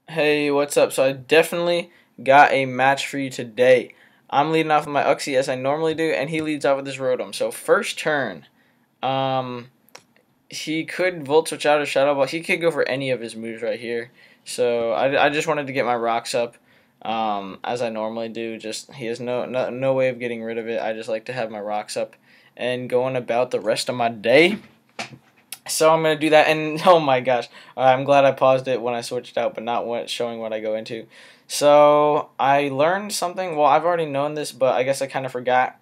Hey, what's up? So I definitely got a match for you today. I'm leading off with my Uxie as I normally do, and he leads off with his Rotom. So first turn, um, he could Volt Switch out or Shadow Ball. He could go for any of his moves right here. So I just wanted to get my rocks up, as I normally do. Just he has no way of getting rid of it. I just like to have my rocks up and going about the rest of my day. So I'm going to do that, and oh my gosh, I'm glad I paused it when I switched out, but not showing what I go into. So I learned something. Well, I've already known this, but I guess I kind of forgot.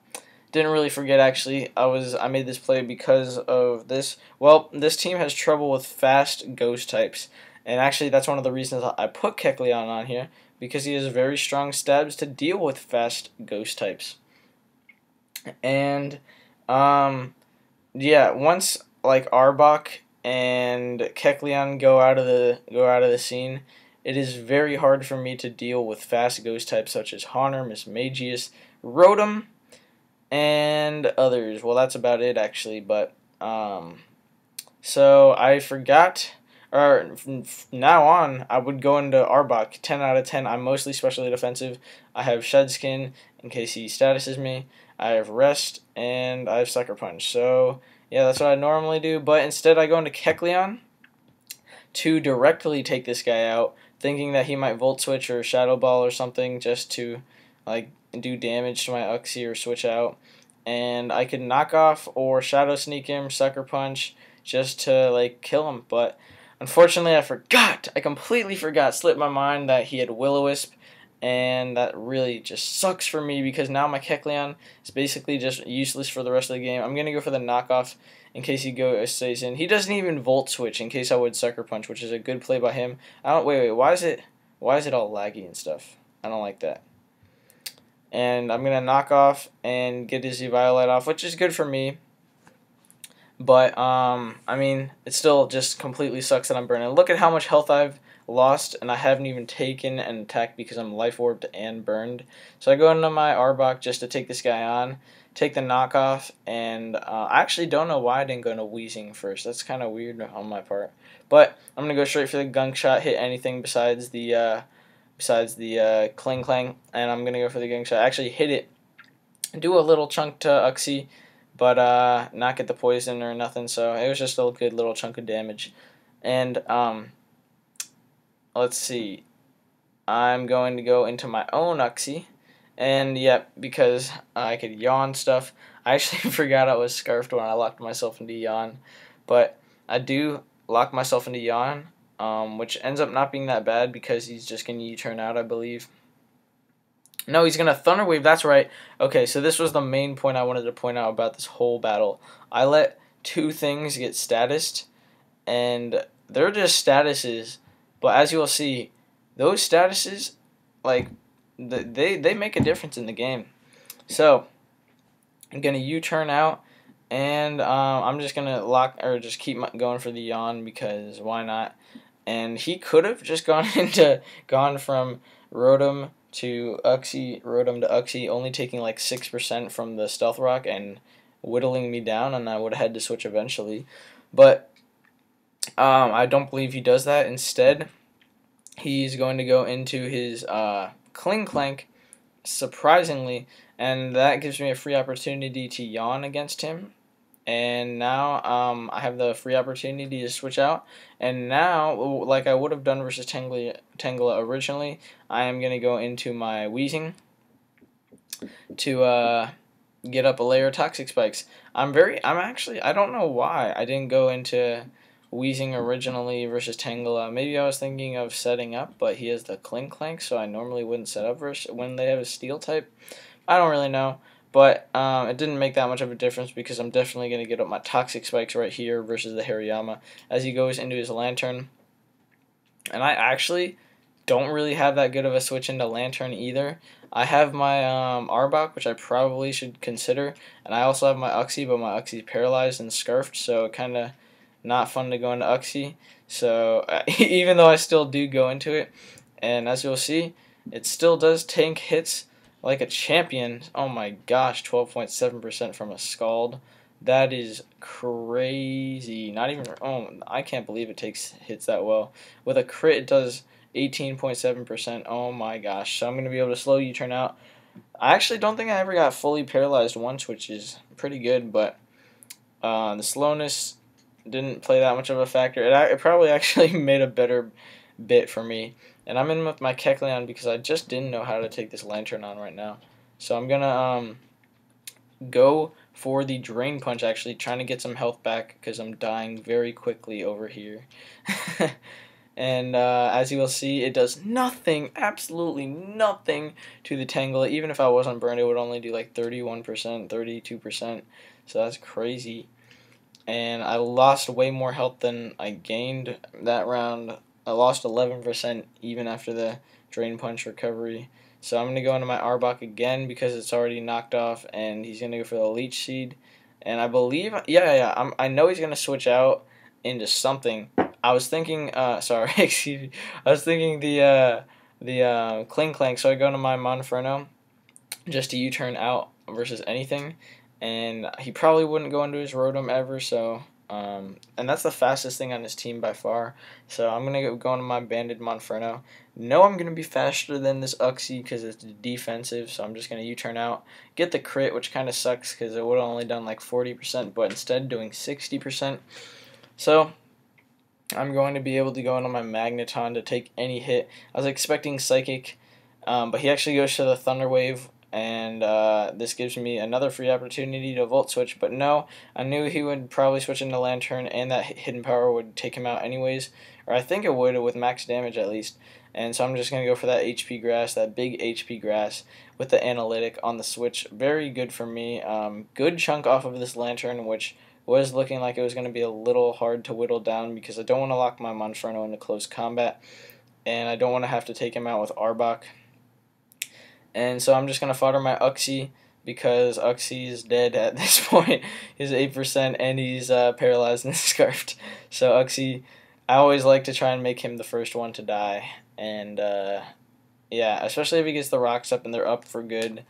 Didn't really forget actually. I made this play because of this. Well, this team has trouble with fast ghost types, and actually that's one of the reasons I put Kecleon on here, because he has very strong stabs to deal with fast ghost types. And um, yeah, once like Arbok and Kecleon go out of the scene, it is very hard for me to deal with fast ghost types such as Haunter, Mismagius, Rotom, and others. Well, that's about it actually. But so I forgot. Or from now on, I would go into Arbok 10 out of 10. I'm mostly specially defensive. I have Shed Skin in case he statuses me. I have Rest, and I have Sucker Punch. So, yeah, that's what I normally do. But instead, I go into Kecleon to directly take this guy out, thinking that he might Volt Switch or Shadow Ball or something just to, like, do damage to my Uxie or switch out. And I could knock off or Shadow Sneak him, Sucker Punch, just to, like, kill him. But unfortunately, I forgot. I completely forgot. Slipped my mind that he had Will-O-Wisp, and that really just sucks for me because now my Kecleon is basically just useless for the rest of the game. I'm going to go for the knockoff in case he stays in. He doesn't even Volt Switch in case I would Sucker Punch, which is a good play by him. I don't wait. Why is it all laggy and stuff? I don't like that. And I'm going to knock off and get his Violet off, which is good for me. But, I mean, it still just completely sucks that I'm burning. Look at how much health I've lost, and I haven't even taken an attack because I'm life orbed and burned. So I go into my Arbok just to take this guy on, take the knockoff, and I actually don't know why I didn't go into Wheezing first. That's kind of weird on my part. But I'm going to go straight for the Gunk Shot, hit anything besides the Kling Clang, and I'm going to go for the Gunk Shot. Actually hit it, do a little chunk to Uxie, but not get the poison or nothing. So it was just a good little chunk of damage. And let's see, I'm going to go into my own Uxie, and yep, because I could yawn stuff. I actually forgot I was scarfed when I locked myself into yawn, but I do lock myself into yawn, which ends up not being that bad because he's just going to U-turn out, I believe. No, he's going to Thunder Wave, that's right. Okay, so this was the main point I wanted to point out about this whole battle. I let two things get statused, and they're just statuses, but as you will see, those statuses, like, they make a difference in the game. So, I'm going to U-turn out, and I'm just going to just keep going for the yawn because why not? And he could have just gone from Rotom to Uxie, only taking like 6% from the Stealth Rock and whittling me down, and I would have had to switch eventually. But I don't believe he does that. Instead, he's going to go into his Kling Clank, surprisingly, and that gives me a free opportunity to yawn against him. And now I have the free opportunity to switch out. And now, like I would have done versus Tangela originally, I am going to go into my Wheezing to get up a layer of Toxic Spikes. I don't know why I didn't go into Wheezing originally versus Tangela. Maybe I was thinking of setting up, but he has the Kling Clank, so I normally wouldn't set up when they have a Steel type. I don't really know. But it didn't make that much of a difference because I'm definitely going to get up my Toxic Spikes right here versus the Hariyama as he goes into his Lantern. And I actually don't really have that good of a switch into Lantern either. I have my Arbok, which I probably should consider, and I also have my Uxie, but my Uxie's paralyzed and scarfed, so kind of not fun to go into Uxie. So even though I still do go into it, and as you'll see, it still does tank hits like a champion. Oh my gosh, 12.7% from a Scald. That is crazy. Not even, oh, I can't believe it takes hits that well. With a crit, it does 18.7%. Oh my gosh. So I'm going to be able to slow U-turn out. I actually don't think I ever got fully paralyzed once, which is pretty good, but the slowness didn't play that much of a factor. It probably actually made a better bit for me. And I'm in with my Kecleon because I just didn't know how to take this Lantern on right now. So I'm going to go for the Drain Punch, actually, trying to get some health back because I'm dying very quickly over here. And as you will see, it does nothing, absolutely nothing to the Tangle. Even if I wasn't burned, it would only do like 31%, 32%. So that's crazy. And I lost way more health than I gained that round. I lost 11% even after the Drain Punch recovery. So I'm going to go into my Arbok again because it's already knocked off, and he's going to go for the Leech Seed. And I believe, I know he's going to switch out into something. I was thinking, sorry, excuse me. I was thinking the Cling Clank, so I go into my Monferno just to U-turn out versus anything. And he probably wouldn't go into his Rotom ever, so and that's the fastest thing on his team by far. So I'm going to go into my Banded Monferno. No, I'm going to be faster than this Uxie because it's defensive, so I'm just going to U-turn out. Get the crit, which kind of sucks because it would have only done like 40%, but instead doing 60%. So I'm going to be able to go into my Magneton to take any hit. I was expecting Psychic, but he actually goes to the Thunder Wave, and this gives me another free opportunity to Volt Switch, but no, I knew he would probably switch into Lantern, and that Hidden Power would take him out anyways, or I think it would with max damage at least, and so I'm just going to go for that HP Grass, that big HP Grass with the Analytic on the switch. Very good for me. Good chunk off of this Lantern, which was looking like it was going to be a little hard to whittle down because I don't want to lock my Monferno into close combat, and I don't want to have to take him out with Arbok. And so I'm just going to fodder my Uxie because Uxie is dead at this point. He's 8% and he's paralyzed and scarfed. So Uxie, I always like to try and make him the first one to die. And yeah, especially if he gets the rocks up and they're up for good,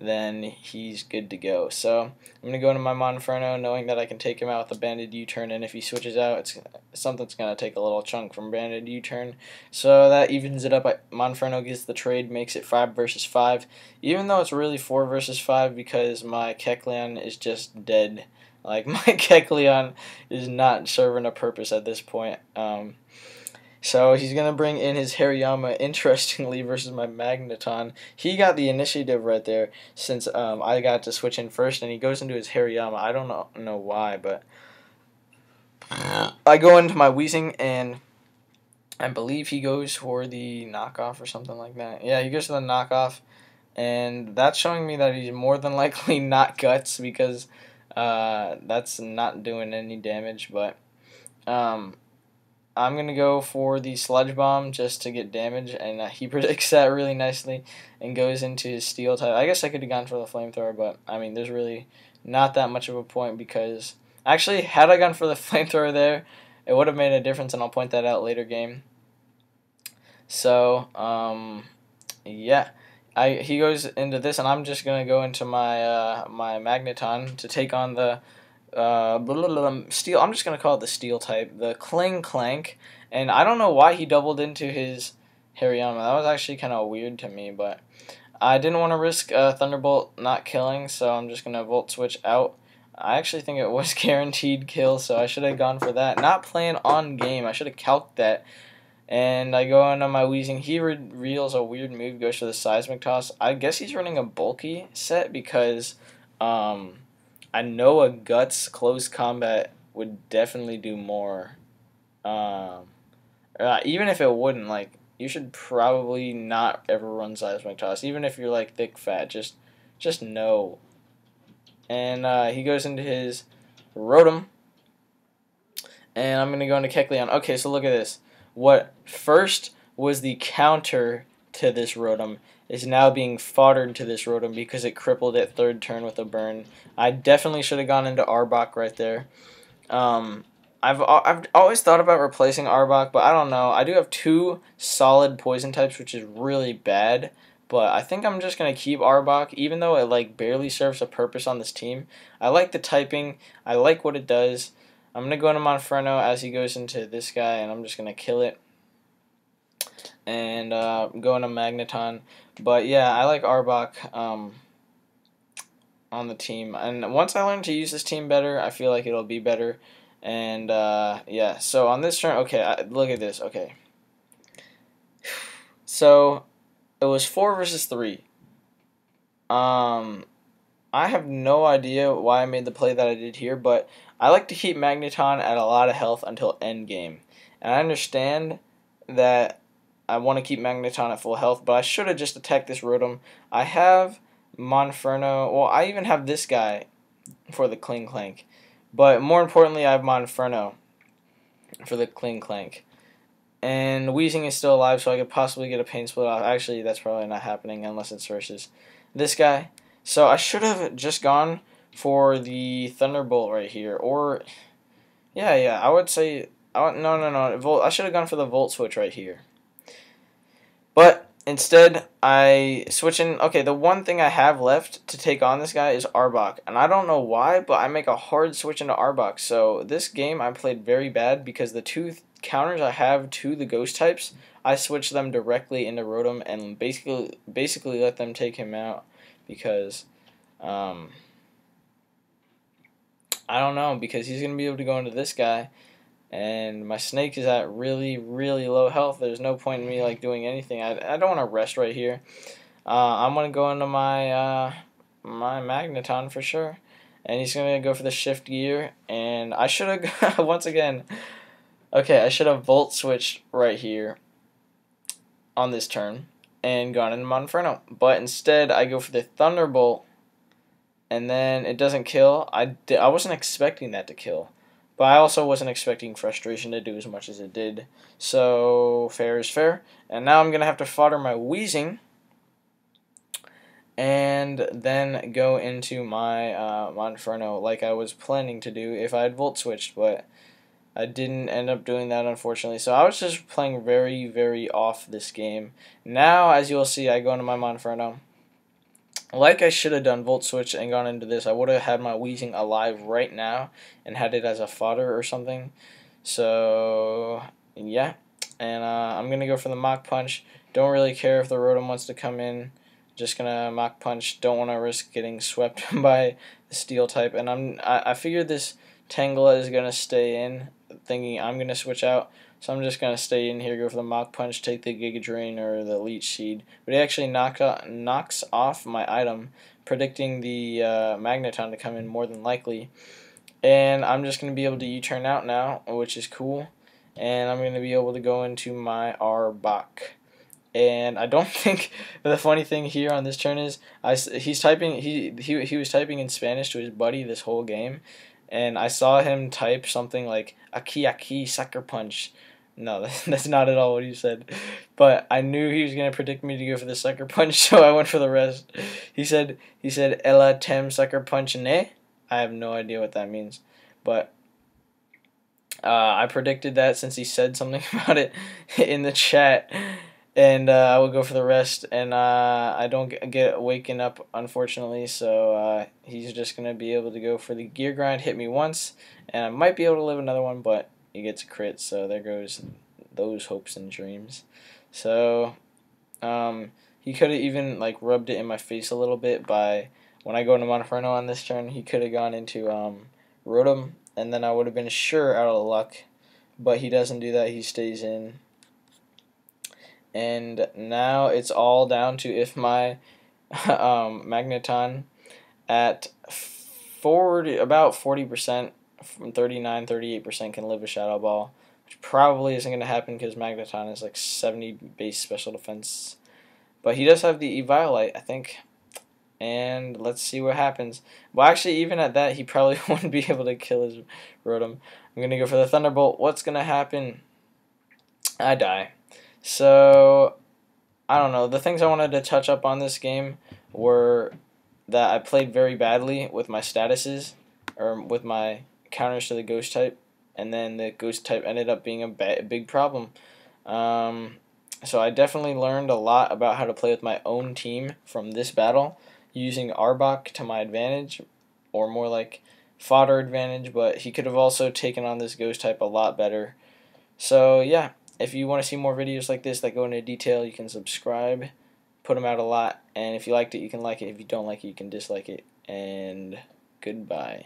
then he's good to go. So I'm going to go into my Monferno knowing that I can take him out with a Banded U-turn, and if he switches out, it's something's going to take a little chunk from Banded U-turn. So that evens it up. Monferno gets the trade, makes it 5 versus 5, even though it's really 4 versus 5 because my Kecleon is just dead. Like, my Kecleon is not serving a purpose at this point. So he's going to bring in his Hariyama, interestingly, versus my Magneton. He got the initiative right there since I got to switch in first, and he goes into his Hariyama. I don't know why, but I go into my Weezing, and I believe he goes for the knockoff or something like that. Yeah, he goes for the knockoff, and that's showing me that he's more than likely not Guts because that's not doing any damage, but I'm going to go for the Sludge Bomb just to get damage, and he predicts that really nicely and goes into his Steel type. I guess I could have gone for the Flamethrower, but, I mean, there's really not that much of a point because, actually, had I gone for the Flamethrower there, it would have made a difference, and I'll point that out later game. So, yeah. He goes into this, and I'm just going to go into my my Magneton to take on the Steel. I'm just gonna call it the Steel type, the Cling Clank, and I don't know why he doubled into his Hariyama. That was actually kind of weird to me, but I didn't want to risk Thunderbolt not killing, so I'm just gonna Volt Switch out. I actually think it was guaranteed kill, so I should have gone for that. Not playing on game. I should have calced that. And I go into my Weezing. He reveals a weird move, goes for the Seismic Toss. I guess he's running a bulky set because I know a Guts close combat would definitely do more. Even if it wouldn't, like, you should probably not ever run Seismic Toss. Even if you're, like, thick, fat, just know. And he goes into his Rotom. And I'm going to go into Kecleon. Okay, so look at this. What first was the counter to this Rotom is now being foddered to this Rotom because it crippled it third turn with a burn. I definitely should have gone into Arbok right there. I've always thought about replacing Arbok, but I don't know. I do have 2 solid poison types, which is really bad. But I think I'm just going to keep Arbok, even though it like barely serves a purpose on this team. I like the typing. I like what it does. I'm going to go into Monferno as he goes into this guy, and I'm just going to kill it. and going to Magneton. But yeah, I like Arbok on the team, and once I learn to use this team better, I feel like it'll be better. And yeah, so on this turn, okay, look at this. Okay, so it was 4 versus 3. I have no idea why I made the play that I did here, but I like to keep Magneton at a lot of health until end game. And I understand that I want to keep Magneton at full health, but I should have just attacked this Rotom. I have Monferno. Well, I even have this guy for the Kling Clank. But more importantly, I have Monferno for the Kling Clank. And Weezing is still alive, so I could possibly get a Pain Split off. Actually, that's probably not happening unless it's versus this guy. So I should have just gone for the Thunderbolt right here. Or, yeah, I would say... no. I should have gone for the Volt Switch right here. But instead, I switch in... Okay, the one thing I have left to take on this guy is Arbok. And I don't know why, but I make a hard switch into Arbok. So this game I played very bad because the two counters I have to the Ghost types, I switch them directly into Rotom and basically let them take him out. Because, I don't know, because he's going to be able to go into this guy, and my Snake is at really, really low health. There's no point in me, like, doing anything. I don't want to rest right here. I'm going to go into my, my Magneton for sure, and he's going to go for the Shift Gear, and I should have, once again, okay, I should have Volt Switched right here on this turn and gone into Monferno. But instead, I go for the Thunderbolt, and then it doesn't kill. I wasn't expecting that to kill, but I also wasn't expecting Frustration to do as much as it did. So, fair is fair. And now I'm going to have to fodder my Weezing, and then go into my Monferno like I was planning to do if I had Volt Switched, but I didn't end up doing that, unfortunately. So I was just playing very, very off this game. Now, as you'll see, I go into my Monferno. Like I should have done Volt Switch and gone into this, I would have had my Weezing alive right now and had it as a fodder or something. So, yeah. And I'm going to go for the Mach Punch. Don't really care if the Rotom wants to come in. Just going to Mach Punch. Don't want to risk getting swept by the Steel type. And I figured this Tangela is going to stay in, thinking I'm going to switch out. So I'm just going to stay in here, go for the Mach Punch, take the Giga Drain or the Leech Seed. But he actually knocks off my item, predicting the Magneton to come in more than likely. And I'm just going to be able to U-turn out now, which is cool. And I'm going to be able to go into my Arbok. And I don't think the funny thing here on this turn is he was typing in Spanish to his buddy this whole game. And I saw him type something like Aki Sucker Punch. No, that's not at all what he said. But I knew he was going to predict me to go for the Sucker Punch, so I went for the rest. He said Ella Tem Sucker Punch Ne? I have no idea what that means. But I predicted that since he said something about it in the chat. And I will go for the rest, and I don't get waken up, unfortunately, so he's just going to be able to go for the Gear Grind, hit me once, and I might be able to live another one, but he gets a crit, so there goes those hopes and dreams. So he could have even like rubbed it in my face a little bit by, when I go into Monferno on this turn, he could have gone into Rotom, and then I would have been sure out of luck, but he doesn't do that, he stays in. And now it's all down to if my Magneton at about 40%, from 38% can live a Shadow Ball, which probably isn't going to happen because Magneton is like 70 base special defense. But he does have the Eviolite, I think. And let's see what happens. Well, actually, even at that, he probably wouldn't be able to kill his Rotom. I'm going to go for the Thunderbolt. What's going to happen? I die. So, I don't know. The things I wanted to touch up on this game were that I played very badly with my statuses, or with my counters to the Ghost type, and then the Ghost type ended up being a big problem. So I definitely learned a lot about how to play with my own team from this battle, using Arbok to my advantage, or more like fodder advantage, but he could have also taken on this Ghost type a lot better. So, yeah. If you want to see more videos like this that go into detail, you can subscribe. Put them out a lot, and if you liked it, you can like it. If you don't like it, you can dislike it. And goodbye.